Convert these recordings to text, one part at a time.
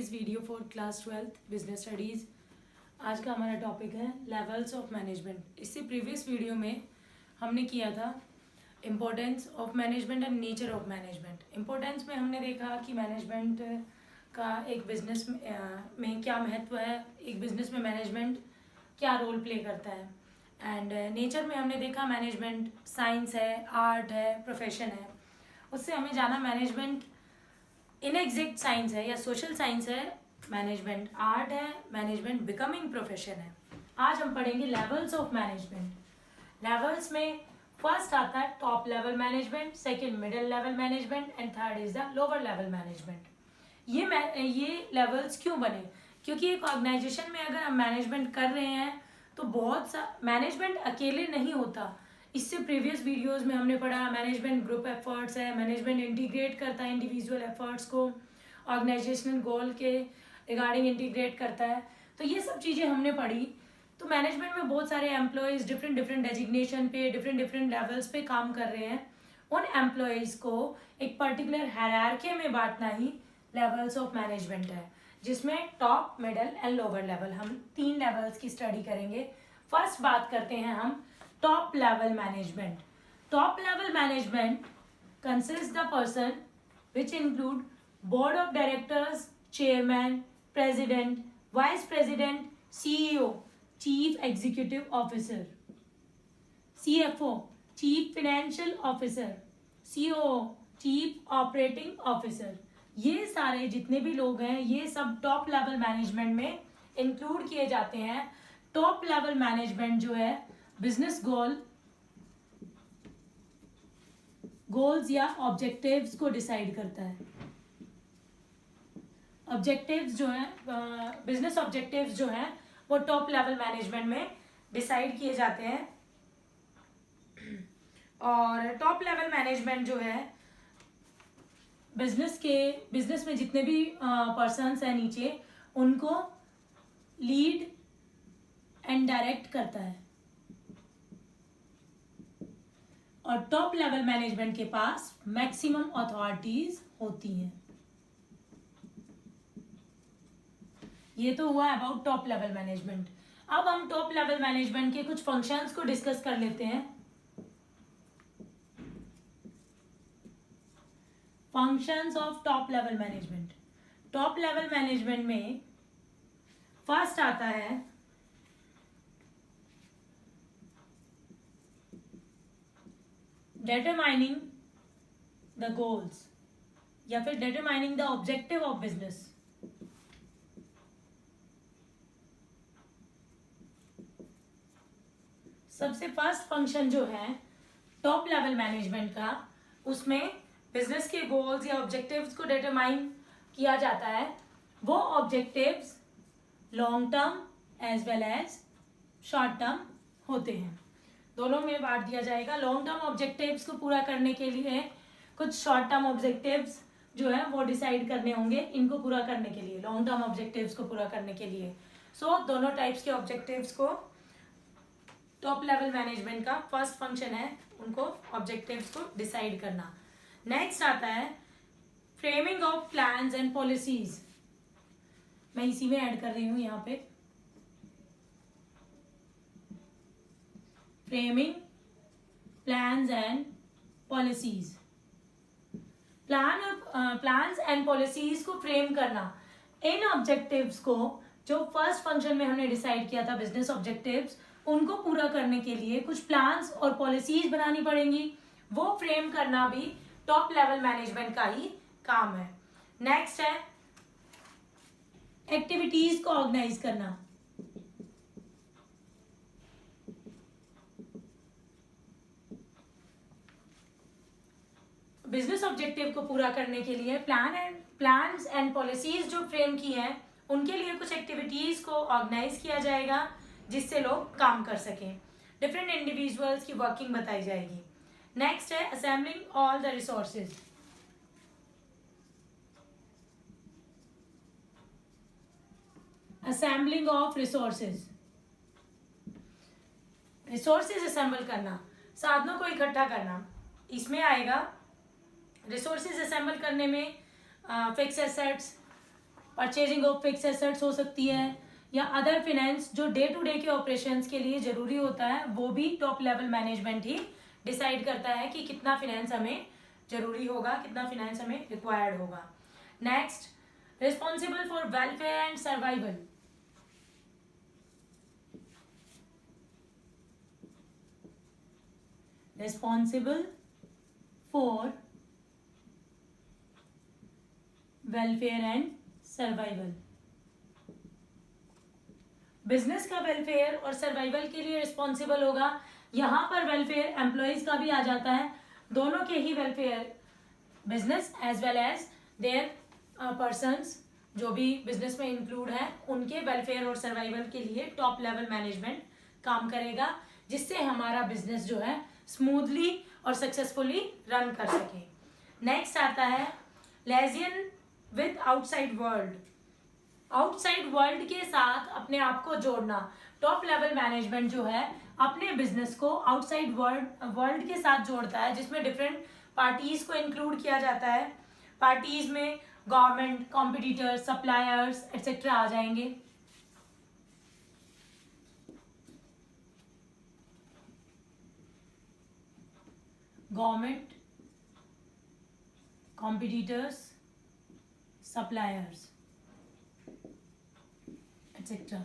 This video for class 12th business studies. आज का हमारा टॉपिक है लेवल्स ऑफ मैनेजमेंट। इससे प्रीवियस वीडियो में हमने किया था importance of management and nature of management. Importance में हमने देखा कि मैनेजमेंट का एक बिजनेस में क्या महत्व है, एक बिजनेस में मैनेजमेंट क्या रोल प्ले करता है। एंड नेचर में हमने देखा मैनेजमेंट साइंस है, आर्ट है, प्रोफेशन है। उससे हमें जाना मैनेजमेंट इनएग्जैक्ट साइंस है या सोशल साइंस है, मैनेजमेंट आर्ट है, मैनेजमेंट बिकमिंग प्रोफेशन है। आज हम पढ़ेंगे लेवल्स ऑफ मैनेजमेंट। लेवल्स में फर्स्ट आता है top level management, second middle level management and third is the lower level management. ये लेवल्स क्यों बने? क्योंकि एक ऑर्गेनाइजेशन में अगर हम मैनेजमेंट कर रहे हैं तो बहुत सा मैनेजमेंट अकेले नहीं होता। इससे प्रीवियस वीडियोस में हमने पढ़ा मैनेजमेंट ग्रुप एफर्ट्स है, मैनेजमेंट इंटीग्रेट करता है इंडिविजुअल एफर्ट्स को, ऑर्गेनाइजेशनल गोल के रिगार्डिंग इंटीग्रेट करता है। तो ये सब चीज़ें हमने पढ़ी। तो मैनेजमेंट में बहुत सारे एम्प्लॉयज़ डिफरेंट डिफरेंट डेजिग्नेशन पे, डिफरेंट डिफरेंट लेवल्स पे काम कर रहे हैं। उन एम्प्लॉयज़ को एक पर्टिकुलर हायरार्की में बांटना ही लेवल्स ऑफ मैनेजमेंट है, जिसमें top, middle and lower level, हम 3 लेवल्स की स्टडी करेंगे। फर्स्ट बात करते हैं हम top level management. Top level management consists the person which include board of directors, chairman, president, vice president, CEO, chief executive officer, CFO, chief financial officer, COO, chief operating officer। ये सारे जितने भी लोग हैं ये सब टॉप लेवल मैनेजमेंट में include किए जाते हैं। टॉप लेवल मैनेजमेंट जो है बिजनेस गोल्स या ऑब्जेक्टिव्स को डिसाइड करता है। ऑब्जेक्टिव्स जो है, बिजनेस ऑब्जेक्टिव्स जो हैं वो टॉप लेवल मैनेजमेंट में डिसाइड किए जाते हैं। और टॉप लेवल मैनेजमेंट जो है बिजनेस में जितने भी पर्सन्स हैं नीचे, उनको लीड एंड डायरेक्ट करता है। और टॉप लेवल मैनेजमेंट के पास मैक्सिमम अथॉरिटीज होती हैं। ये तो हुआ अबाउट टॉप लेवल मैनेजमेंट। अब हम टॉप लेवल मैनेजमेंट के कुछ फंक्शंस को डिस्कस कर लेते हैं। Functions of top level management. Top level management में फर्स्ट आता है डिटरमाइनिंग द गोल्स या फिर determining the objective of business. सबसे फर्स्ट फंक्शन जो है टॉप लेवल मैनेजमेंट का, उसमें बिजनेस के गोल्स या ऑब्जेक्टिव्स को डिटरमाइन किया जाता है। वो objectives long term as well as short term होते हैं, दोनों में बांट दिया जाएगा। लॉन्ग टर्म ऑब्जेक्टिव्स को पूरा करने के लिए कुछ शॉर्ट टर्म ऑब्जेक्टिव्स जो है वो डिसाइड करने होंगे इनको पूरा करने के लिए, लॉन्ग टर्म ऑब्जेक्टिव्स को पूरा करने के लिए। सो दोनों टाइप्स के ऑब्जेक्टिव्स को टॉप लेवल मैनेजमेंट का फर्स्ट फंक्शन है, उनको ऑब्जेक्टिव्स को डिसाइड करना। नेक्स्ट आता है framing of plans and policies. मैं इसी में ऐड कर रही हूं यहाँ पे framing plans and policies. Plans and policies को फ्रेम करना। इन ऑब्जेक्टिव्स को जो फर्स्ट फंक्शन में हमने डिसाइड किया था बिजनेस ऑब्जेक्टिव्स, उनको पूरा करने के लिए कुछ प्लान्स और पॉलिसीज बनानी पड़ेंगी। वो फ्रेम करना भी टॉप लेवल मैनेजमेंट का ही काम है। नेक्स्ट है एक्टिविटीज को ऑर्गेनाइज करना। बिजनेस ऑब्जेक्टिव को पूरा करने के लिए प्लान्स एंड पॉलिसीज जो फ्रेम की हैं, उनके लिए कुछ एक्टिविटीज को ऑर्गेनाइज किया जाएगा जिससे लोग काम कर सकें। डिफरेंट इंडिविजुअल्स की वर्किंग बताई जाएगी। नेक्स्ट है assembling all the resources. Assembling of resources, resources assemble करना, साधनों को इकट्ठा करना, इसमें आएगा। रिसोर्सेज असेंबल करने में fix assets, purchasing of fix assets हो सकती है, या अदर फिनेंस जो डे टू डे के ऑपरेशंस के लिए जरूरी होता है, वो भी टॉप लेवल मैनेजमेंट ही डिसाइड करता है कि कितना फिनेंस हमें जरूरी होगा, कितना फिनेंस हमें रिक्वायर्ड होगा। Next, responsible for welfare and survival. Responsible for welfare and survival. Business का वेलफेयर और सर्वाइवल के लिए रिस्पॉन्सिबल होगा। यहाँ पर वेलफेयर एम्प्लॉयज का भी आ जाता है, दोनों के ही welfare, business as well as their persons जो भी बिजनेस में इंक्लूड है, उनके वेलफेयर और सर्वाइवल के लिए टॉप लेवल मैनेजमेंट काम करेगा, जिससे हमारा बिजनेस जो है स्मूथली और सक्सेसफुली रन कर सके। नेक्स्ट आता है liaison with outside world. Outside world के साथ अपने आप को जोड़ना। टॉप लेवल मैनेजमेंट जो है अपने बिजनेस को आउटसाइड वर्ल्ड के साथ जोड़ता है, जिसमें डिफरेंट पार्टीज को इंक्लूड किया जाता है। पार्टीज में गवर्नमेंट, कॉम्पिटिटर्स, सप्लायर्स एक्सेट्रा आ जाएंगे। गवर्नमेंट, कॉम्पिटिटर्स, सप्लायर्स एक्सेट्रा,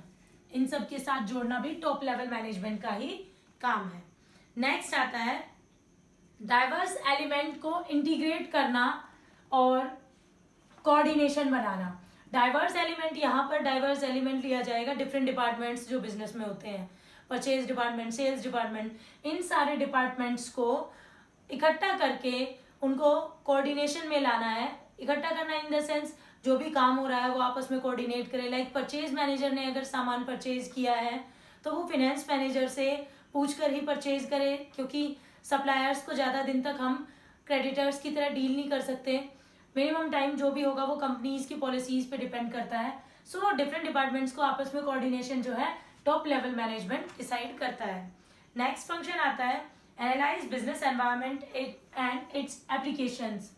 इन सब के साथ जोड़ना भी टॉप लेवल मैनेजमेंट का ही काम है। नेक्स्ट आता है डाइवर्स एलिमेंट को इंटीग्रेट करना और कोऑर्डिनेशन बनाना। डाइवर्स एलिमेंट, यहाँ पर डाइवर्स एलिमेंट लिया जाएगा डिफरेंट डिपार्टमेंट्स जो बिजनेस में होते हैं, परचेज डिपार्टमेंट, सेल्स डिपार्टमेंट, इन सारे डिपार्टमेंट्स को इकट्ठा करके उनको कोऑर्डिनेशन में लाना है। इकट्ठा करना इन द सेंस जो भी काम हो रहा है वो आपस में कोऑर्डिनेट करे। लाइक परचेज मैनेजर ने अगर सामान परचेज किया है तो वो फिनेंस मैनेजर से पूछ कर ही परचेज करे, क्योंकि सप्लायर्स को ज़्यादा दिन तक हम क्रेडिटर्स की तरह डील नहीं कर सकते। मिनिमम टाइम जो भी होगा वो कंपनीज की पॉलिसीज पे डिपेंड करता है। सो डिफरेंट डिपार्टमेंट्स को आपस में कोऑर्डिनेशन जो है टॉप लेवल मैनेजमेंट डिसाइड करता है। नेक्स्ट फंक्शन आता है analyse business environment and its applications.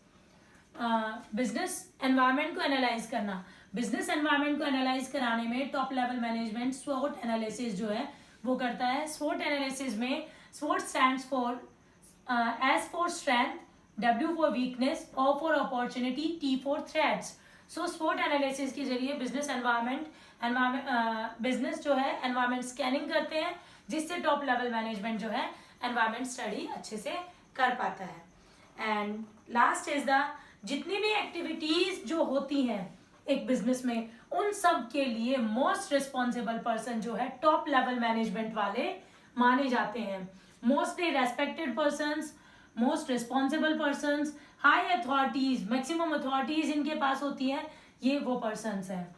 Business environment को एनालाइज करना। बिजनेस एनवायरनमेंट को एनालाइज कराने में टॉप लेवल मैनेजमेंट स्वोट एनालिसिस जो है वो करता है। स्वोट एनालिसिस में स्वोट stands for S for strength, W for weakness, O for opportunity, T for threats. So स्वोट एनालिसिस के जरिए बिजनेस बिजनेस जो है एनवायरनमेंट स्कैनिंग करते हैं, जिससे टॉप लेवल मैनेजमेंट जो है एनवायरनमेंट स्टडी अच्छे से कर पाता है। एंड लास्ट इज द जितनी भी एक्टिविटीज जो होती हैं एक बिजनेस में, उन सब के लिए मोस्ट रिस्पॉन्सिबल पर्सन जो है टॉप लेवल मैनेजमेंट वाले माने जाते हैं। Mostly respected persons, most responsible persons, high authorities, maximum authorities इनके पास होती है, ये वो पर्सन्स हैं।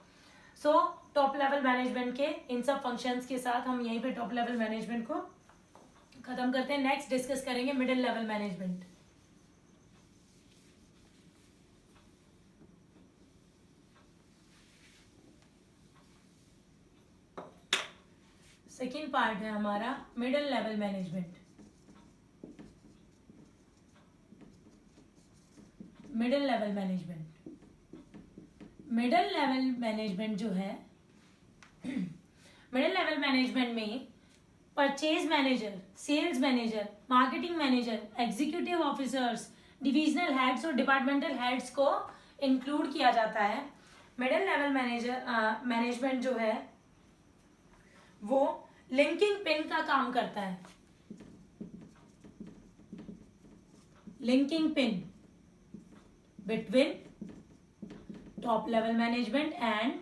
सो टॉप लेवल मैनेजमेंट के इन सब फंक्शंस के साथ हम यहीं पे टॉप लेवल मैनेजमेंट को खत्म करते हैं। नेक्स्ट डिस्कस करेंगे middle level management. Second part है हमारा middle level management. Middle level management, middle level management जो है मिडिल लेवल मैनेजमेंट में purchase manager, sales manager, marketing manager, executive officers, divisional heads और डिपार्टमेंटल हेड्स को include किया जाता है। मिडिल लेवल मैनेजमेंट जो है वो लिंकिंग पिन का काम करता है। Linking pin between top level management and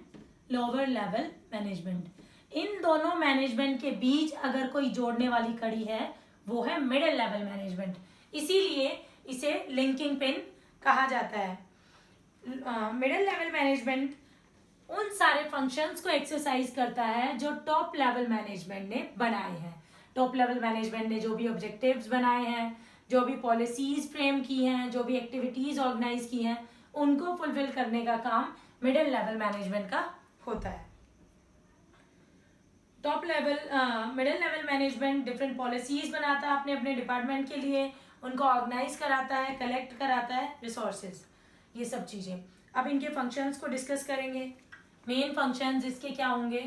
lower level management. इन दोनों मैनेजमेंट के बीच अगर कोई जोड़ने वाली कड़ी है वो है मिडिल लेवल मैनेजमेंट, इसीलिए इसे लिंकिंग पिन कहा जाता है। मिडिल लेवल मैनेजमेंट उन सारे फंक्शंस को एक्सरसाइज करता है जो टॉप लेवल मैनेजमेंट ने बनाए हैं। टॉप लेवल मैनेजमेंट ने जो भी ऑब्जेक्टिव्स बनाए हैं, जो भी पॉलिसीज फ्रेम की हैं, जो भी एक्टिविटीज ऑर्गेनाइज की हैं, उनको फुलफिल करने का काम मिडिल लेवल मैनेजमेंट का होता है। Top level middle level management different policies बनाता है अपने अपने डिपार्टमेंट के लिए, उनको ऑर्गेनाइज कराता है, कलेक्ट कराता है रिसोर्सेज, ये सब चीजें। अब इनके फंक्शंस को डिस्कस करेंगे। मेन फंक्शंस इसके क्या होंगे?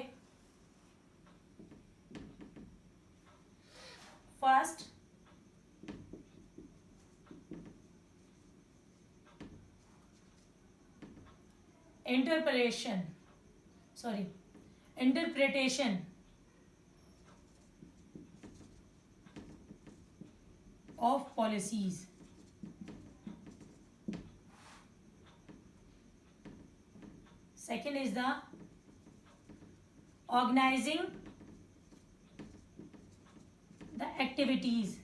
First, interpretation of policies. Second is the organizing the activities.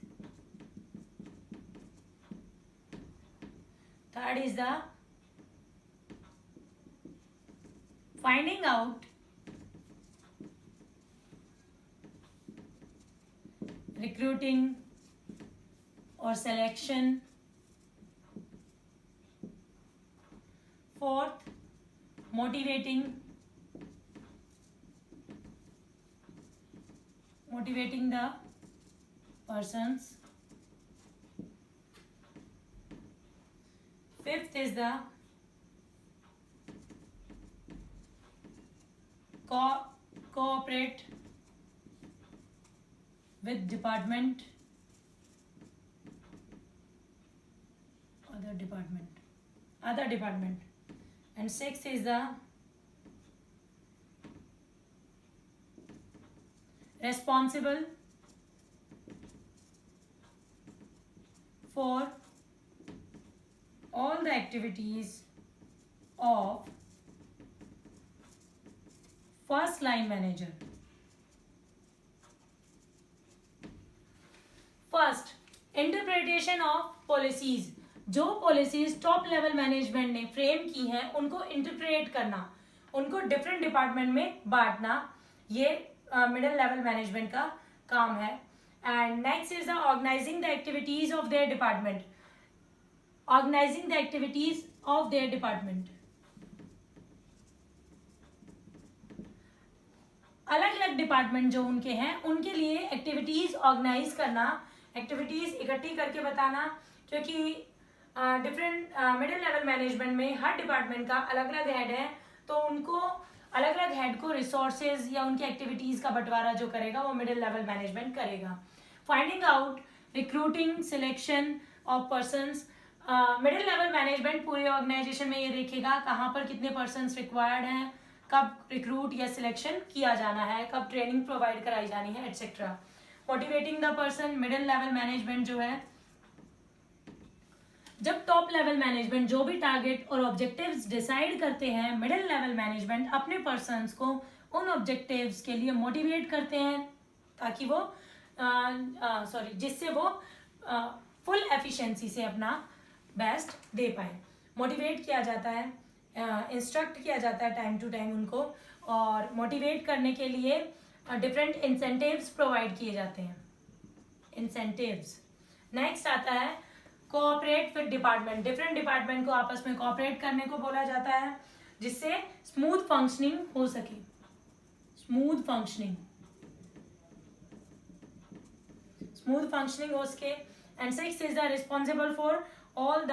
Third is the finding out, recruiting or selection. Fourth, motivating the persons. Fifth is the cooperate with other department. And sixth is the responsible for all the activities of first line manager. First, interpretation of policies. जो policies top level management ने frame की हैं उनको interpret करना, उनको different department में बांटना, ये मिडिल लेवल मैनेजमेंट का काम है। And next is the organizing the activities of their department. अलग अलग डिपार्टमेंट जो उनके हैं उनके लिए एक्टिविटीज ऑर्गेनाइज करना, एक्टिविटीज इकट्ठी करके बताना, क्योंकि डिफरेंट मिडिल लेवल मैनेजमेंट में हर डिपार्टमेंट का अलग अलग हेड है, तो उनको अलग अलग हेड को रिसोर्सेज या उनकी एक्टिविटीज का बंटवारा जो करेगा वो मिडिल लेवल मैनेजमेंट करेगा। Finding out, recruiting, selection of persons. Middle level management पूरी ऑर्गेनाइजेशन में ये देखेगा कहाँ पर कितने पर्सन्स रिक्वायर्ड हैं, कब रिक्रूट या सिलेक्शन किया जाना है, कब ट्रेनिंग प्रोवाइड कराई जानी है, etcetera. Motivating the person, middle level management जो है, जब टॉप लेवल मैनेजमेंट जो भी टारगेट और ऑब्जेक्टिव्स डिसाइड करते हैं, मिडिल लेवल मैनेजमेंट अपने पर्सन्स को उन ऑब्जेक्टिव्स के लिए मोटिवेट करते हैं ताकि वो जिससे वो फुल एफिशिएंसी से अपना बेस्ट दे पाए। मोटिवेट किया जाता है, इंस्ट्रक्ट किया जाता है टाइम टू टाइम उनको, और मोटिवेट करने के लिए डिफरेंट इंसेंटिव्स प्रोवाइड किए जाते हैं, इंसेंटिव्स। नेक्स्ट आता है cooperate with department. Different department को आपस में कोऑपरेट करने को बोला जाता है जिससे स्मूथ फंक्शनिंग हो सके, स्मूथ फंक्शनिंग हो सके। And six is the responsible for all the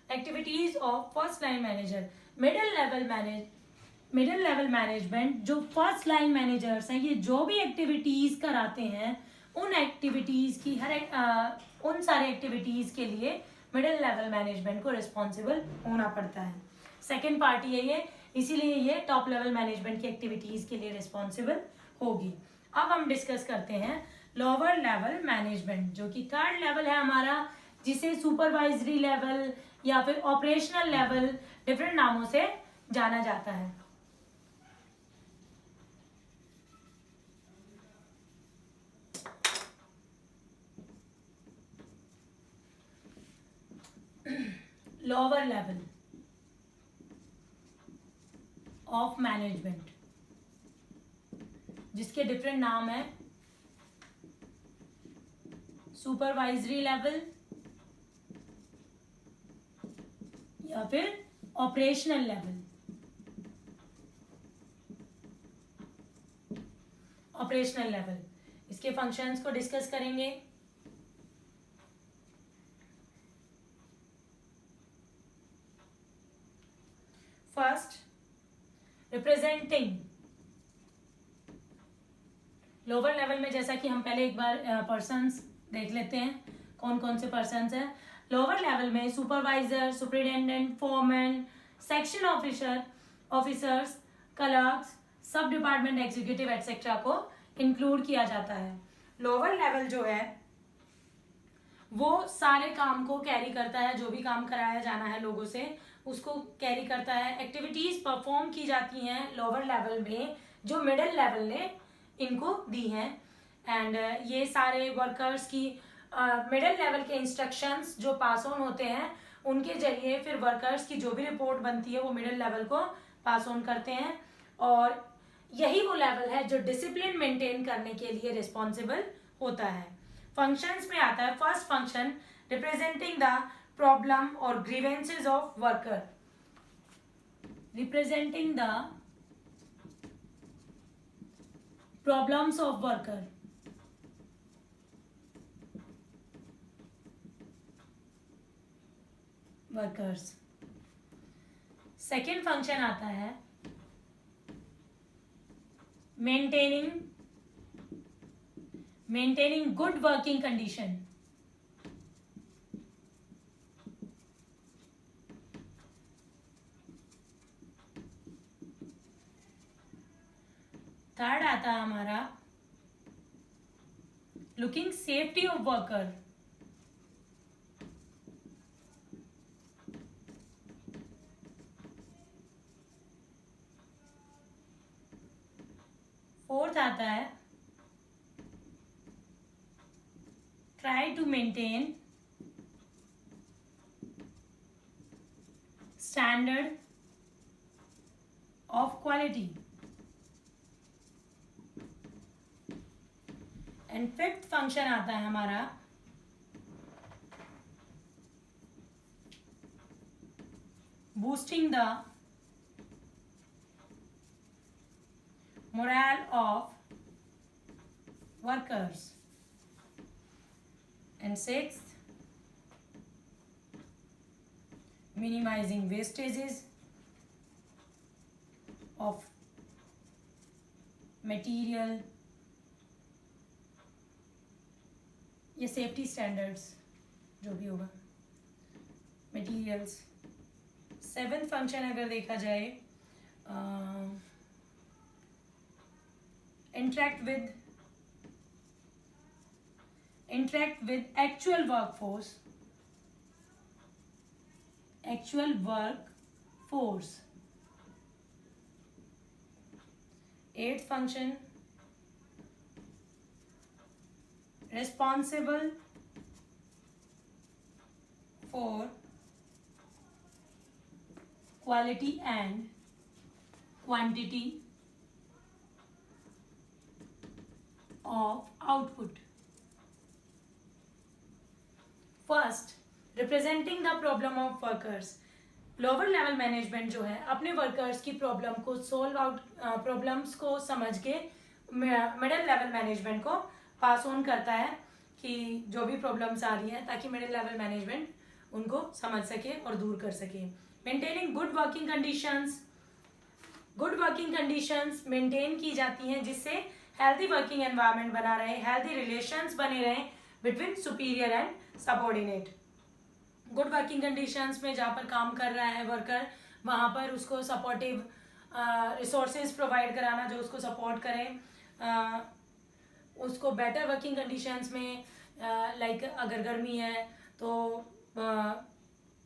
activities of first line manager. Middle level management जो फर्स्ट लाइन मैनेजर्स हैं, ये जो भी एक्टिविटीज कराते हैं उन एक्टिविटीज की उन सारे एक्टिविटीज के लिए मिडिल लेवल मैनेजमेंट को रिस्पॉन्सिबल होना पड़ता है। सेकेंड पार्टी है ये, इसीलिए ये टॉप लेवल मैनेजमेंट की एक्टिविटीज के लिए रिस्पॉन्सिबल होगी। अब हम डिस्कस करते हैं लोअर लेवल मैनेजमेंट, जो कि थर्ड लेवल है हमारा, जिसे सुपरवाइजरी लेवल या फिर ऑपरेशनल लेवल डिफरेंट नामों से जाना जाता है। लोअर लेवल ऑफ मैनेजमेंट, जिसके डिफरेंट नाम है, सुपरवाइजरी लेवल या फिर ऑपरेशनल लेवल। ऑपरेशनल लेवल, इसके फंक्शंस को डिस्कस करेंगे। रिप्रेजेंटिंग, लोअर लेवल में जैसा कि हम पहले एक बार पर्सन्स देख लेते हैं कौन कौन से पर्सन्स हैं। लोअर लेवल में supervisor, superintendent, foreman, section officers, clerks, सब डिपार्टमेंट एग्जीक्यूटिव एक्सेट्रा को इंक्लूड किया जाता है। लोअर लेवल जो है वो सारे काम को कैरी करता है, जो भी काम कराया जाना है लोगों से उसको कैरी करता है। एक्टिविटीज परफॉर्म की जाती हैं लोअर लेवल में जो मिडिल लेवल ने इनको दी हैं। एंड ये सारे वर्कर्स की मिडिल लेवल के इंस्ट्रक्शंस जो पास ऑन होते हैं उनके जरिए फिर वर्कर्स की जो भी रिपोर्ट बनती है वो मिडिल लेवल को पास ऑन करते हैं। और यही वो लेवल है जो डिसिप्लिन मेंटेन करने के लिए रिस्पॉन्सिबल होता है। फंक्शंस में आता है first function representing the problem और grievances of worker, representing the problems of worker, workers. Second function आता है maintaining good working condition, third आता है हमारा looking safety of worker, fourth आता है try to maintain standard of quality, and fifth function आता है हमारा boosting the morale of workers, and sixth minimizing wastages of material, ये सेफ्टी स्टैंडर्ड्स जो भी होगा मटीरियल्स। सेवेंथ फंक्शन अगर देखा जाए interact with actual workforce, eighth function responsible for quality and quantity of output. First, representing the problem of workers. Lower level management जो है अपने वर्कर्स की प्रॉब्लम को सॉल्व आउट, प्रॉब्लम्स को समझ के मिडिल लेवल मैनेजमेंट को पास ऑन करता है कि जो भी प्रॉब्लम्स आ रही है ताकि मिडिल लेवल मैनेजमेंट उनको समझ सके और दूर कर सके। Maintaining good working conditions, good working conditions maintain की जाती हैं जिससे हेल्दी वर्किंग एनवायरनमेंट बना रहे, हेल्दी रिलेशंस बने रहे between superior and subordinate. Good working conditions में जहाँ पर काम कर रहा है वर्कर वहाँ पर उसको सपोर्टिव रिसोर्सेज प्रोवाइड कराना जो उसको सपोर्ट करें, उसको बेटर वर्किंग कंडीशंस में लाइक अगर गर्मी है तो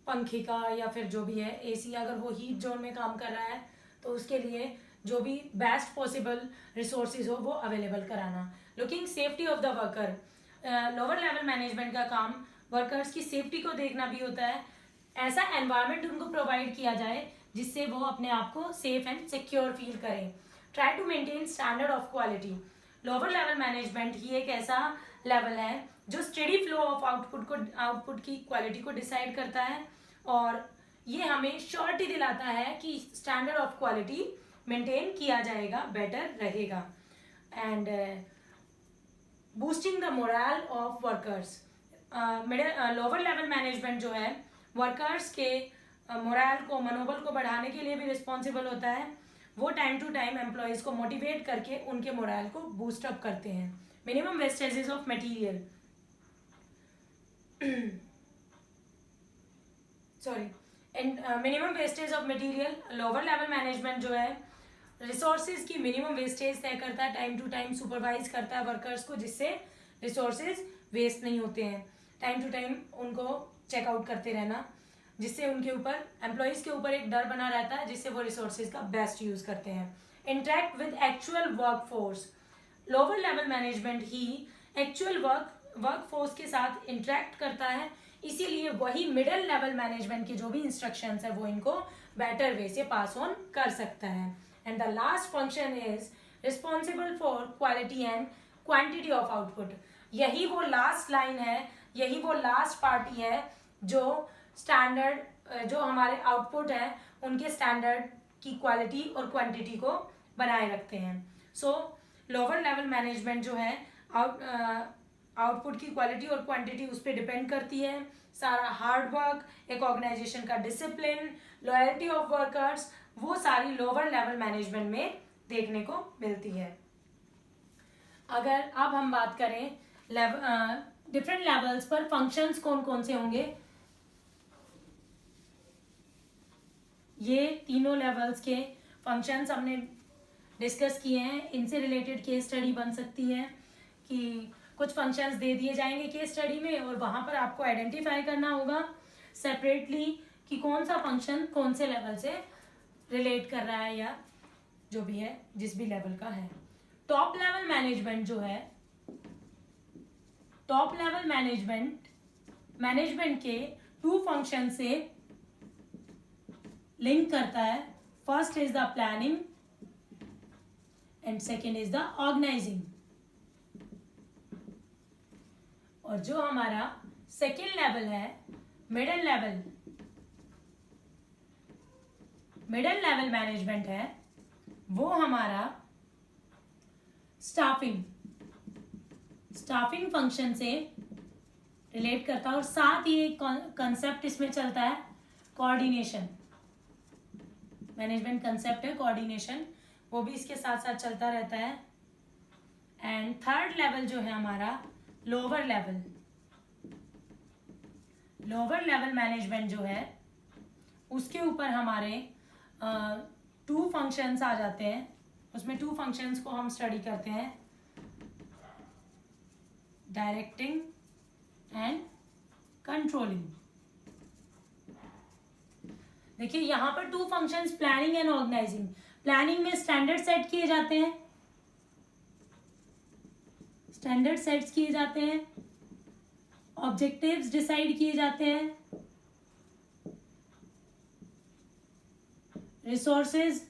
पंखे का या फिर जो भी है एसी, अगर वो हीट जोन में काम कर रहा है तो उसके लिए जो भी बेस्ट पॉसिबल रिसोर्सेज हो वो अवेलेबल कराना। Looking safety of the worker, lower level management का काम वर्कर्स की सेफ्टी को देखना भी होता है, ऐसा एनवायरनमेंट उनको प्रोवाइड किया जाए जिससे वो अपने आप को सेफ एंड सिक्योर फील करें। Try to maintain standard of quality, lower level management ही एक ऐसा लेवल है जो स्टडी फ्लो ऑफ आउटपुट की क्वालिटी को डिसाइड करता है और ये हमें श्योरिटी दिलाता है कि स्टैंडर्ड ऑफ क्वालिटी मेंटेन किया जाएगा, बेटर रहेगा। And boosting the moral of workers, lower level management जो है वर्कर्स के मोरल को, मनोबल को बढ़ाने के लिए भी रिस्पॉन्सिबल होता है वो टाइम टू टाइम एम्प्लॉयज को मोटिवेट करके उनके मोरल को बूस्ट अप करते हैं. Minimum vestiges of material, sorry, minimum wastage of material. Lower level management जो है रिसोर्सेज की मिनिमम वेस्टेज तय करता है, टाइम टू टाइम सुपरवाइज करता है वर्कर्स को, जिससे रिसोर्सेज वेस्ट नहीं होते हैं. टाइम टू टाइम उनको चेकआउट करते रहना, जिससे उनके ऊपर एम्प्लॉयज के ऊपर एक डर बना रहता है, जिससे वो रिसोर्सेज का बेस्ट यूज करते हैं. Interact with actual work force. Lower level management he actual work force के साथ इंटरेक्ट करता है, इसीलिए वही मिडिल लेवल मैनेजमेंट के जो भी इंस्ट्रक्शंस है वो इनको बेटर वे से पास ऑन कर सकता है. And the last function is responsible for quality and quantity of output. यही वो लास्ट लाइन है, यही वो लास्ट पार्टी है जो स्टैंडर्ड, जो हमारे आउटपुट है उनके स्टैंडर्ड की क्वालिटी और क्वांटिटी को बनाए रखते हैं. सो लोअर लेवल मैनेजमेंट जो है आउटपुट की क्वालिटी और क्वांटिटी उस पर डिपेंड करती है. सारा हार्ड वर्क, एक ऑर्गेनाइजेशन का डिसिप्लिन, लॉयल्टी ऑफ वर्कर्स, वो सारी लोअर लेवल मैनेजमेंट में देखने को मिलती है. अगर अब हम बात करें डिफरेंट लेवल्स पर फंक्शंस कौन कौन से होंगे, ये तीनों लेवल्स के फंक्शंस हमने डिस्कस किए हैं. इनसे रिलेटेड केस स्टडी बन सकती है कि कुछ फंक्शंस दे दिए जाएंगे केस स्टडी में और वहां पर आपको आइडेंटिफाई करना होगा सेपरेटली कि कौन सा फंक्शन कौन से लेवल से रिलेट कर रहा है या जो भी है जिस भी लेवल का है. टॉप लेवल मैनेजमेंट जो है, टॉप लेवल मैनेजमेंट के 2 फंक्शन से लिंक करता है. First is the planning and second is the organizing. और जो हमारा सेकेंड लेवल है मिडिल लेवल मैनेजमेंट है, वो हमारा स्टाफिंग फंक्शन से रिलेट करता है. और साथ ही एक कंसेप्ट इसमें चलता है कोऑर्डिनेशन. मैनेजमेंट कंसेप्ट है कोऑर्डिनेशन, वो भी इसके साथ साथ चलता रहता है. एंड थर्ड लेवल जो है हमारा लोअर लेवल मैनेजमेंट जो है, उसके ऊपर हमारे 2 फंक्शंस आ जाते हैं. उसमें 2 फंक्शंस को हम स्टडी करते हैं, डायरेक्टिंग एंड कंट्रोलिंग. देखिए यहां पर 2 functions planning and organizing. Planning में स्टैंडर्ड सेट किए जाते हैं, स्टैंडर्ड सेट्स किए जाते हैं, ऑब्जेक्टिव्स डिसाइड किए जाते हैं, रिसोर्सेज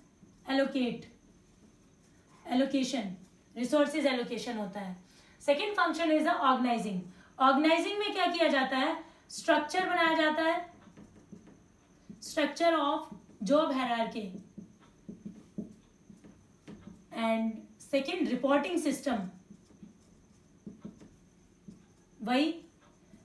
एलोकेशन होता है. Second function is the organizing. Organizing में क्या किया जाता है, स्ट्रक्चर बनाया जाता है, structure of job hierarchy. And second reporting system, वही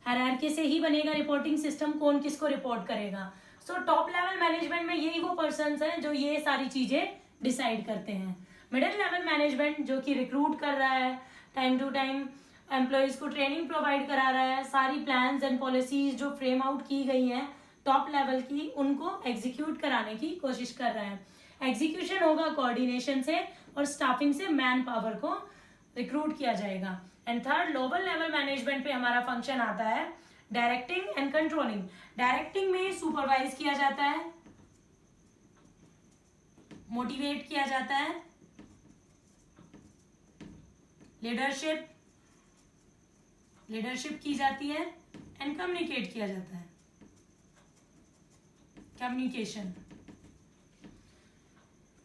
हायरार्की से ही बनेगा रिपोर्टिंग सिस्टम, कौन किसको रिपोर्ट करेगा. सो टॉप लेवल मैनेजमेंट में यही वो पर्सन्स हैं जो ये सारी चीजें डिसाइड करते हैं. मिडिल लेवल मैनेजमेंट जो कि रिक्रूट कर रहा है, टाइम टू टाइम एम्प्लॉयज को ट्रेनिंग प्रोवाइड करा रहा है, सारी प्लान्स एंड पॉलिसीज जो फ्रेम आउट की गई हैं टॉप लेवल की, उनको एग्जीक्यूट कराने की कोशिश कर रहा है. एग्जीक्यूशन होगा कोऑर्डिनेशन से और स्टाफिंग से मैन पावर को रिक्रूट किया जाएगा. And third lower level management पे हमारा फंक्शन आता है डायरेक्टिंग एंड कंट्रोलिंग. डायरेक्टिंग में सुपरवाइज किया जाता है, मोटिवेट किया जाता है, लीडरशिप की जाती है एंड कम्युनिकेट किया जाता है, कम्युनिकेशन.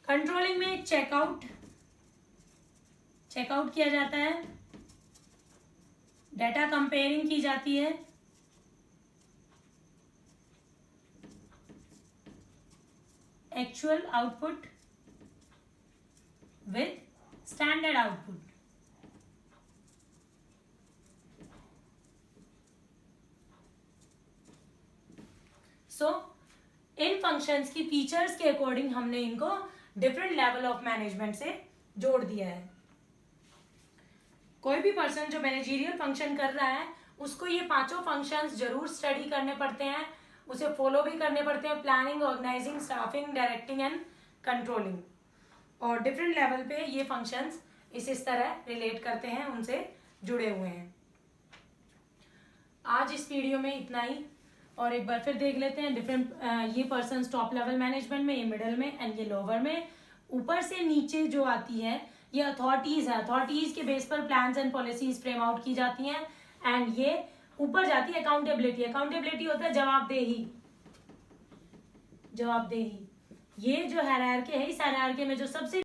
कंट्रोलिंग में चेकआउट किया जाता है, डेटा कंपेयरिंग की जाती है, actual output with standard output. So in functions की फीचर्स के अकॉर्डिंग हमने इनको डिफरेंट लेवल ऑफ मैनेजमेंट से जोड़ दिया है। कोई भी पर्सन जो मैनेजरियल फंक्शन कर रहा है उसको ये पांचों फंक्शंस जरूर स्टडी करने पड़ते हैं, उसे फॉलो भी करने पड़ते हैं, planning, organizing, staffing, directing and controlling. और डिफरेंट लेवल पे ये फंक्शंस इस तरह रिलेट करते हैं, उनसे जुड़े हुए हैं। आज इस वीडियो में इतना ही, और एक बार फिर देख लेते हैं डिफरेंट ये पर्सन टॉप लेवल मैनेजमेंट में, ये मिडल में एंड ये लोअर में। ऊपर से नीचे जो आती है ये अथॉरिटीज है, अथॉरिटीज के बेस पर plans and policies frame out की जाती हैं। एंड ये ऊपर जाती है अकाउंटेबिलिटी, अकाउंटेबिलिटी होता है जवाबदेही, जवाबदेही। ये जो हायरार्की है, इस हायरार्की में जो सबसे